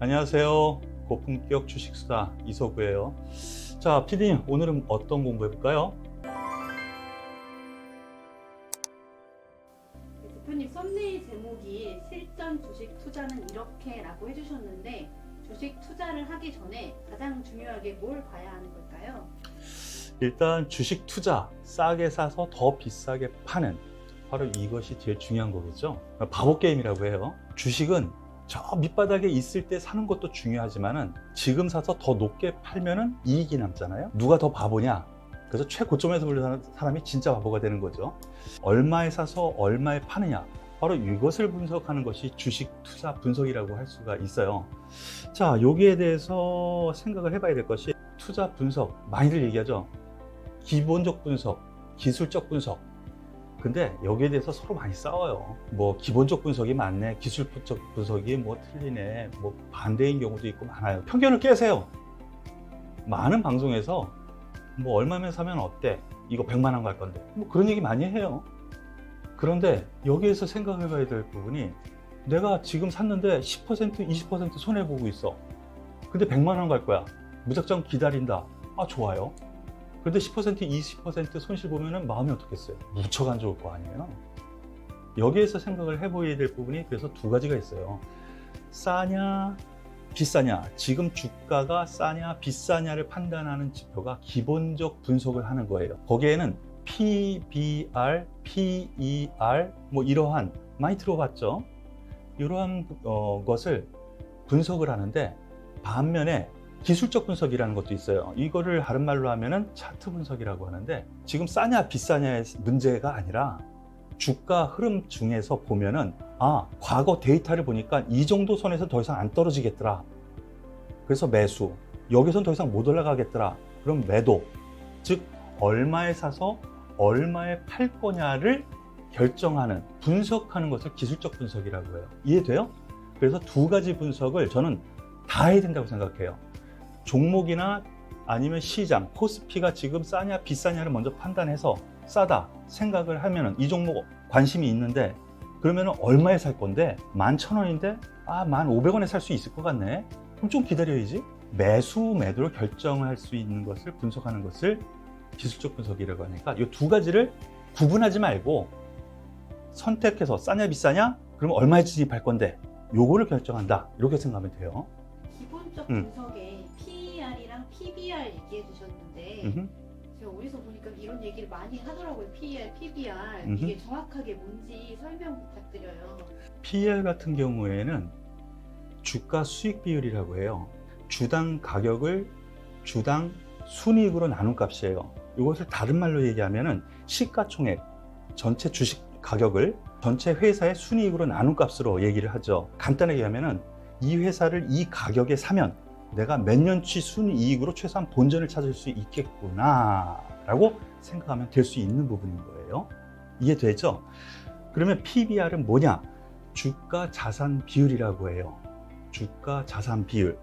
안녕하세요. 고품격 주식수다 이서구예요. 자, PD님, 오늘은 어떤 공부 해볼까요? 대표님 썸네일 제목이 실전 주식 투자는 이렇게라고 해주셨는데 주식 투자를 하기 전에 가장 중요하게 뭘 봐야 하는 걸까요? 일단 주식 투자, 싸게 사서 더 비싸게 파는, 바로 이것이 제일 중요한 거겠죠. 바보 게임이라고 해요. 주식은 저 밑바닥에 있을 때 사는 것도 중요하지만은 지금 사서 더 높게 팔면은 이익이 남잖아요. 누가 더 바보냐? 그래서 최고점에서 보는 사람이 진짜 바보가 되는 거죠. 얼마에 사서 얼마에 파느냐, 바로 이것을 분석하는 것이 주식 투자 분석이라고 할 수가 있어요. 자, 여기에 대해서 생각을 해봐야 될 것이, 투자 분석 많이들 얘기하죠. 기본적 분석, 기술적 분석. 근데 여기에 대해서 서로 많이 싸워요. 뭐 기본적 분석이 맞네, 기술적 분석이 뭐 틀리네, 뭐 반대인 경우도 있고 많아요. 편견을 깨세요. 많은 방송에서 뭐 얼마면 사면 어때? 이거 100만 원 갈 건데. 뭐 그런 얘기 많이 해요. 그런데 여기에서 생각해 봐야 될 부분이, 내가 지금 샀는데 10%, 20% 손해보고 있어. 근데 100만 원 갈 거야. 무작정 기다린다. 아, 좋아요. 그런데 10%, 20% 손실 보면은 마음이 어떻겠어요? 무척 안 좋을 거 아니에요? 여기에서 생각을 해봐야 될 부분이 그래서 두 가지가 있어요. 싸냐, 비싸냐. 지금 주가가 싸냐, 비싸냐를 판단하는 지표가 기본적 분석을 하는 거예요. 거기에는 PBR, PER, 뭐 이러한, 많이 들어봤죠? 이러한 것을 분석을 하는데, 반면에 기술적 분석이라는 것도 있어요. 이거를 다른 말로 하면은 차트 분석이라고 하는데, 지금 싸냐 비싸냐의 문제가 아니라 주가 흐름 중에서 보면은, 아, 과거 데이터를 보니까 이 정도 선에서 더 이상 안 떨어지겠더라. 그래서 매수. 여기선 더 이상 못 올라가겠더라. 그럼 매도. 즉 얼마에 사서 얼마에 팔 거냐를 결정하는, 분석하는 것을 기술적 분석이라고 해요. 이해돼요? 그래서 두 가지 분석을 저는 다 해야 된다고 생각해요. 종목이나 아니면 시장, 코스피가 지금 싸냐 비싸냐를 먼저 판단해서 싸다 생각을 하면은, 이 종목 관심이 있는데 그러면은 얼마에 살 건데, 11,000원인데 아, 1,500원에 살 수 있을 것 같네. 그럼 좀 기다려야지. 매수 매도를 결정할 수 있는 것을 분석하는 것을 기술적 분석이라고 하니까, 이 두 가지를 구분하지 말고 선택해서 싸냐 비싸냐, 그러면 얼마에 진입할 건데, 요거를 결정한다, 이렇게 생각하면 돼요. 기본적 분석에 PER이랑 PBR 얘기해 주셨는데 제가 어디서 보니까 이런 얘기를 많이 하더라고요. PER, PBR. 이게 정확하게 뭔지 설명 부탁드려요. PER 같은 경우에는 주가 수익 비율이라고 해요. 주당 가격을 주당 순이익으로 나눈 값이에요. 이것을 다른 말로 얘기하면은 시가총액, 전체 주식 가격을 전체 회사의 순이익으로 나눈 값으로 얘기를 하죠. 간단하게 하면은, 이 회사를 이 가격에 사면 내가 몇 년치 순이익으로 최소한 본전을 찾을 수 있겠구나 라고 생각하면 될 수 있는 부분인 거예요. 이해되죠? 그러면 PBR은 뭐냐? 주가 자산 비율이라고 해요. 주가 자산 비율.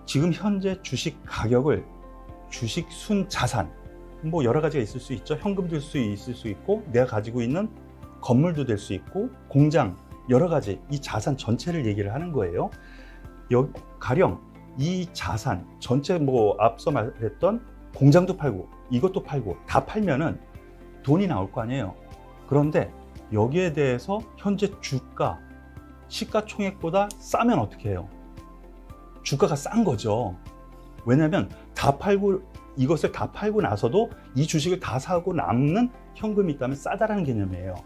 지금 현재 주식 가격을 주식 순 자산, 뭐 여러 가지가 있을 수 있죠. 현금 될 수 있을 수 있고, 내가 가지고 있는 건물도 될 수 있고, 공장, 여러 가지, 이 자산 전체를 얘기를 하는 거예요. 가령 이 자산 전체, 뭐 앞서 말했던 공장도 팔고 이것도 팔고 다 팔면은 돈이 나올 거 아니에요. 그런데 여기에 대해서 현재 주가 시가총액보다 싸면 어떻게 해요? 주가가 싼 거죠. 왜냐하면 다 팔고, 이것을 다 팔고 나서도 이 주식을 다 사고 남는 현금이 있다면 싸다라는 개념이에요.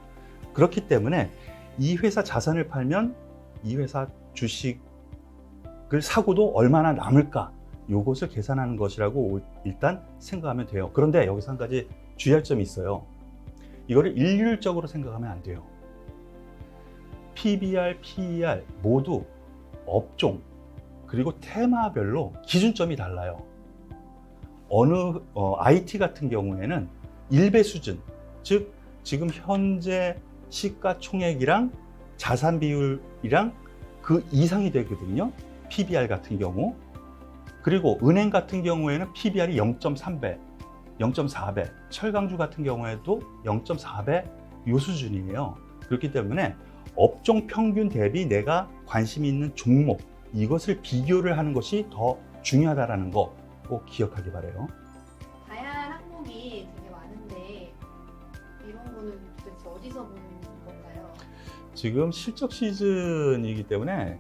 그렇기 때문에 이 회사 자산을 팔면 이 회사 주식을 사고도 얼마나 남을까, 이것을 계산하는 것이라고 일단 생각하면 돼요. 그런데 여기서 한 가지 주의할 점이 있어요. 이거를 일률적으로 생각하면 안 돼요. PBR, PER 모두 업종 그리고 테마별로 기준점이 달라요. IT 같은 경우에는 1배 수준, 즉 지금 현재 시가총액이랑 자산 비율이랑 그 이상이 되거든요. PBR 같은 경우. 그리고 은행 같은 경우에는 PBR이 0.3배, 0.4배, 철강주 같은 경우에도 0.4배 이 수준이에요. 그렇기 때문에 업종 평균 대비 내가 관심 있는 종목, 이것을 비교를 하는 것이 더 중요하다는 거 꼭 기억하기 바라요. 다양한 항목이 되게 많은데 이런 거는 도대체 어디서 보는 건가요? 지금 실적 시즌이기 때문에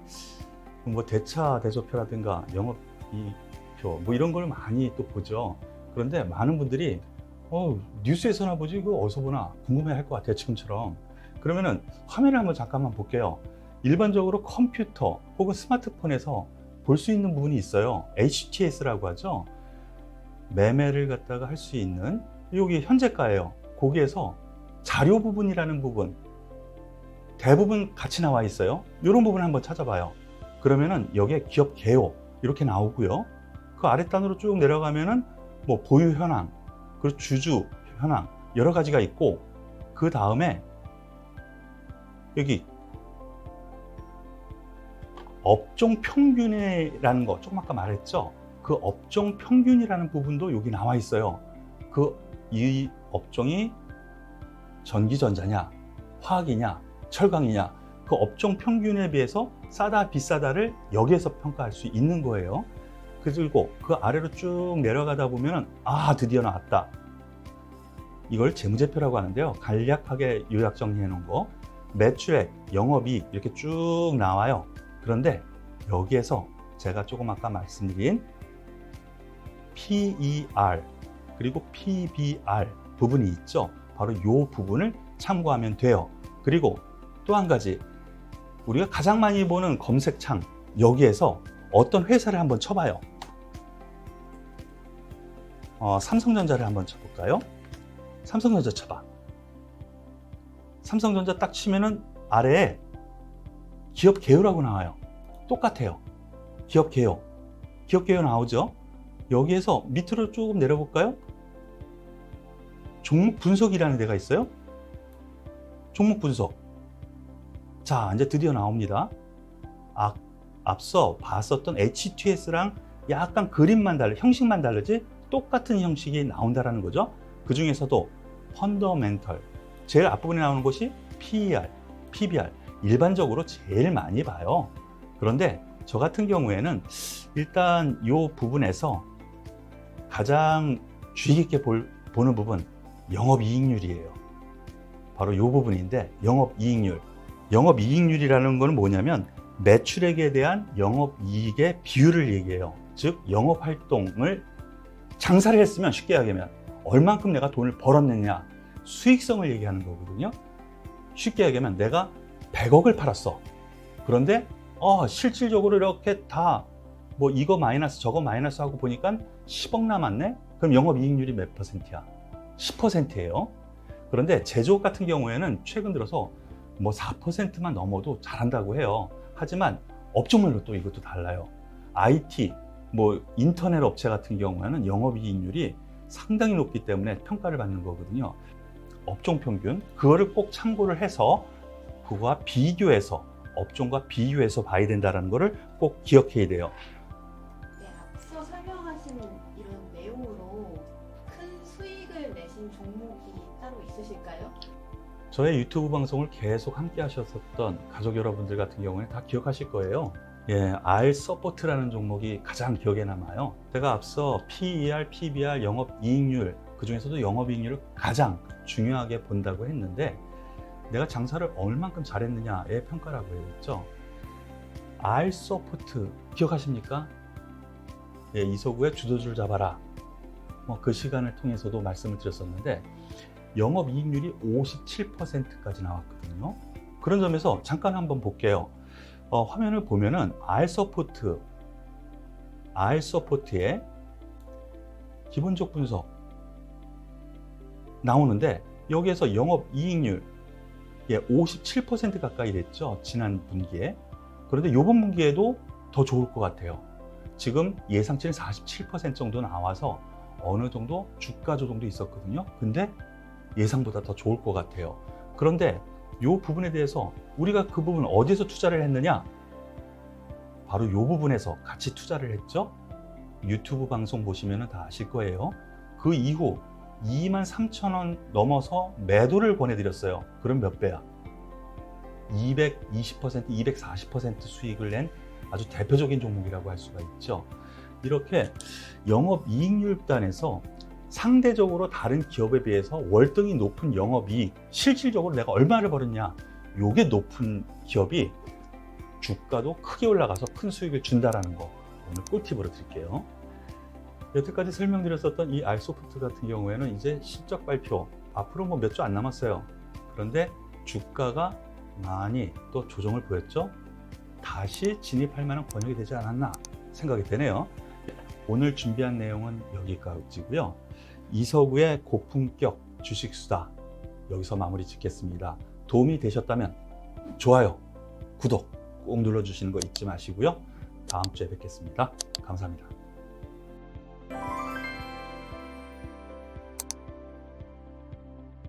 뭐 대차 대조표라든가 영업이익표 뭐 이런 걸 많이 또 보죠. 그런데 많은 분들이 뉴스에서나 보지 이거 어디서 보나 궁금해할 것 같아요, 지금처럼. 그러면은 화면을 한번 잠깐만 볼게요. 일반적으로 컴퓨터 혹은 스마트폰에서 볼 수 있는 부분이 있어요. HTS라고 하죠. 매매를 갖다가 할 수 있는, 여기 현재가예요. 거기에서 자료 부분이라는 부분 대부분 같이 나와 있어요. 이런 부분 한번 찾아봐요. 그러면은 여기에 기업 개요 이렇게 나오고요. 그 아랫단으로 쭉 내려가면은 뭐 보유 현황, 그리고 주주 현황 여러 가지가 있고, 그 다음에 여기 업종 평균이라는 거 조금 아까 말했죠. 그 업종 평균이라는 부분도 여기 나와 있어요. 이 업종이 전기전자냐, 화학이냐, 철강이냐, 그 업종 평균에 비해서 싸다 비싸다를 여기에서 평가할 수 있는 거예요. 그리고 그 아래로 쭉 내려가다 보면 드디어 나왔다. 이걸 재무제표라고 하는데요. 간략하게 요약 정리해 놓은 거, 매출액, 영업이익 이렇게 쭉 나와요. 그런데 여기에서 제가 조금 아까 말씀드린 PER 그리고 PBR 부분이 있죠. 바로 이 부분을 참고하면 돼요. 그리고 또 한 가지, 우리가 가장 많이 보는 검색창, 여기에서 어떤 회사를 한번 쳐봐요. 삼성전자를 한번 쳐볼까요? 삼성전자 쳐봐. 삼성전자 딱 치면은 아래에 기업 개요라고 나와요. 똑같아요. 기업 개요. 기업 개요 나오죠? 여기에서 밑으로 조금 내려볼까요? 종목 분석이라는 데가 있어요. 종목 분석. 자, 이제 드디어 나옵니다. 앞서 봤었던 HTS랑 약간 그림만 형식만 다르지 똑같은 형식이 나온다는 거죠. 그 중에서도 펀더멘털, 제일 앞부분에 나오는 것이 PER, PBR, 일반적으로 제일 많이 봐요. 그런데 저 같은 경우에는 일단 이 부분에서 가장 주의 깊게 보는 부분, 영업이익률이에요. 바로 이 부분인데, 영업이익률이라는 건 뭐냐면 매출액에 대한 영업이익의 비율을 얘기해요. 즉 영업활동을, 장사를 했으면 쉽게 얘기하면 얼만큼 내가 돈을 벌었느냐, 수익성을 얘기하는 거거든요. 쉽게 얘기하면 내가 100억을 팔았어. 그런데 실질적으로 이렇게 다 뭐 이거 마이너스 저거 마이너스 하고 보니까 10억 남았네? 그럼 영업이익률이 몇 %야? 10%예요. 그런데 제조업 같은 경우에는 최근 들어서 뭐 4%만 넘어도 잘한다고 해요. 하지만 업종별로 또 이것도 달라요. IT, 뭐 인터넷 업체 같은 경우에는 영업이익률이 상당히 높기 때문에 평가를 받는 거거든요. 업종 평균, 그거를 꼭 참고를 해서 그거와 비교해서, 업종과 비교해서 봐야 된다는 거를 꼭 기억해야 돼요. 네, 앞서 설명하신 이런 내용으로 큰 수익을 내신 종목이 따로 있으실까요? 저의 유튜브 방송을 계속 함께 하셨었던 가족 여러분들 같은 경우에 다 기억하실 거예요. R 서포트라는 종목이 가장 기억에 남아요. 제가 앞서 PER, PBR, 영업이익률, 그 중에서도 영업이익률을 가장 중요하게 본다고 했는데, 내가 장사를 얼만큼 잘했느냐의 평가라고 했죠. R 서포트 기억하십니까? 이서구의 주도주를 잡아라. 그 시간을 통해서도 말씀을 드렸었는데 영업이익률이 57%까지 나왔거든요. 그런 점에서 잠깐 한번 볼게요. 화면을 보면은 R 서포트의 기본적 분석 나오는데, 여기에서 영업이익률 57% 가까이 됐죠, 지난 분기에. 그런데 이번 분기에도 더 좋을 것 같아요. 지금 예상치는 47% 정도 나와서 어느 정도 주가 조정도 있었거든요. 근데 예상보다 더 좋을 것 같아요. 그런데 이 부분에 대해서 우리가 그 부분 어디서 투자를 했느냐? 바로 이 부분에서 같이 투자를 했죠. 유튜브 방송 보시면 다 아실 거예요. 그 이후 23,000원 넘어서 매도를 보내드렸어요. 그럼 몇 배야? 220%, 240% 수익을 낸 아주 대표적인 종목이라고 할 수가 있죠. 이렇게 영업이익률단에서 상대적으로 다른 기업에 비해서 월등히 높은 영업이익, 실질적으로 내가 얼마를 벌었냐, 요게 높은 기업이 주가도 크게 올라가서 큰 수익을 준다라는 거 오늘 꿀팁으로 드릴게요. 여태까지 설명드렸었던 이 알소프트 같은 경우에는 이제 실적 발표 앞으로 뭐 몇 주 안 남았어요. 그런데 주가가 많이 또 조정을 보였죠. 다시 진입할 만한 권역이 되지 않았나 생각이 되네요. 오늘 준비한 내용은 여기까지고요. 이서구의 고품격 주식수다 여기서 마무리 짓겠습니다. 도움이 되셨다면 좋아요, 구독 꼭 눌러주시는 거 잊지 마시고요. 다음 주에 뵙겠습니다. 감사합니다.